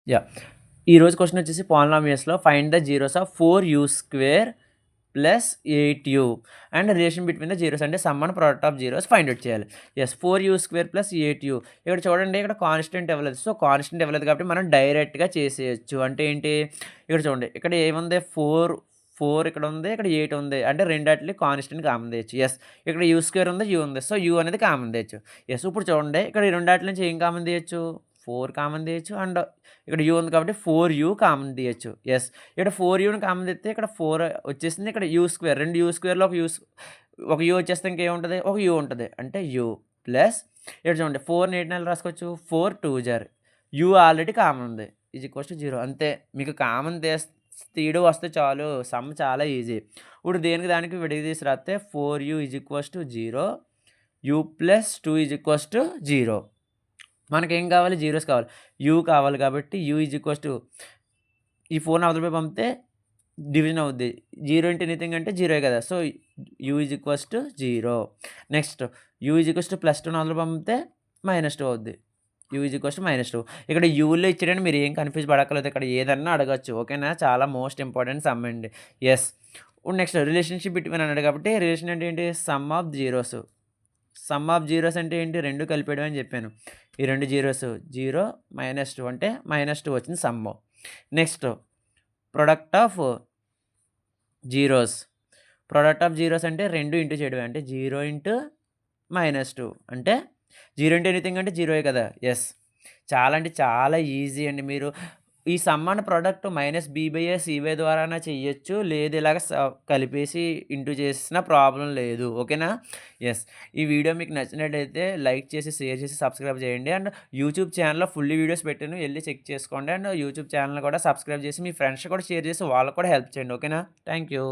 Yeah! ఈరోజు question వచ్చేసి పాలినామియల్స్‌లో find the zeros of 4u² plus 8u and relation between the zeros అంటే sum and product of zeros find out చేయాలి. Yes 4u² plus 8u ఇక్కడ చూడండి ఇక్కడ constant ఇవ్వలేదు. సో, కాన్స్టెంట్ ఇవ్వలేదు కాబట్టి మనం డైరెక్ట్‌గా చేసేయొచ్చు. అంటే ఏంటి? ఇక్కడ చూడండి ఇక్కడ ఏముంది 4 ఇక్కడ ఉంది. ఇక్కడ 8 ఉంది. అంటే రెండాటిలి కాన్స్టెంట్ కామన్ తీయొచ్చు. యెస్ ఇక్కడ u² ఉంది. u ఉంది. సో, u అనేది కామన్ తీయొచ్చు. యెస్ ఇప్పుడు చూడండి ఇక్కడ ఈ రెండాటిల నుంచి ఏం కామన్ తీయొచ్చు? 4 కామన్ తీయొచ్చు అండ్ ఇక్కడ u ఉంది కాబట్టి 4u కామన్ తీయొచ్చు. యెస్ ఇక్కడ 4uని కామన్ తీస్తే ఇక్కడ 4 వచ్చేసింది. ఇక్కడ u², రెండు u²లో ఒక u వచ్చేస్తే ఇంకేముంటది? ఒక u ఉంటది. అంటే u ప్లస్ ఇక్కడ చూడండి 4ని 8ని ఎలా రాసుకోవచ్చు? 4 2 జార్ u ఆల్రెడీ కామన్ ఉంది. ఈజ్ ఈక్వల్స్ టు 0 అంతే. మీకు కామన్ తీయడం వస్తే చాలు. సమ్ చాలా ఈజీ. ఇప్పుడు దేనికి దానికి విడదీసి రాస్తే 4u is equals to 0 u plus 2 is equals to 0 మనకేం కావాలి? జీరోస్ కావాలి. u కావాలి కాబట్టి u ఈజ్ ఈక్వల్స్ టు ఈ 4ని అవతల పంపితే డివిజన్ అవుద్ది. 0 ఇంటూ ఎనీథింగ్ అంటే 0 కదా! So, u is equals to 0 next u is equals to +2ని అవతల పంపితే -2 అవుద్ది. u ఈజ్ ఈక్వల్స్ టు -2 ఇక్కడ యూలో ఇచ్చాడని మీరు ఏం కన్‌ఫ్యూజ్ పడక్కర్లేదు. ఇక్కడ ఏదన్నా అడగొచ్చు. ఓకేనా? చాలా మోస్ట్ ఇంపార్టెంట్ సమ్ అండి. యెస్. ఇప్పుడు నెక్స్ట్ రిలేషన్‌షిప్ బిట్వీన్ అన్నాడు కాబట్టి రిలేషన్ అంటే ఏంటి? Some of zeros. Some of zeros అంటే ఏంటి? 2 కలిపేయడం అని చెప్పాను. ఈ 2 జీరోస్ 0 -2 అంటే -2 వచ్చింది some. Next product of zeros. Product of zeros అంటే 2 ఇంటూ చేయడమే. అంటే 0 ఇంటూ -2 అంటే 0 ఇంటూ ఎనీథింగ్ అంటే 0 కదా! యెస్. చాలా అంటే చాలా ఈజీ అండి. మీరు ఈ some and product -b/a c/b ద్వారానా చెయ్యొచ్చు. లేదు ఇలాగ కలిపేసి ఇంటూ చేసినా ప్రాబ్లమ్ లేదు. ఓకేనా? యెస్. ఈ వీడియో మీకు నచ్చినట్టయితే లైక్ చేసి, షేర్ చేసి, సబ్స్క్రైబ్ చేయండి. అండ్ యూట్యూబ్ ఛానెల్‌లో ఫుల్ వీడియోస్ పెట్టాను. ఎళ్లి చెక్ చేసుకోండి. అండ్ యూట్యూబ్ ఛానెల్‌ని కూడా సబ్స్క్రైబ్ చేసి, మీ ఫ్రెండ్స్ కూడా షేర్ చేసి వాళ్ళకి కూడా హెల్ప్ చేయండి. ఓకేనా? Thank you.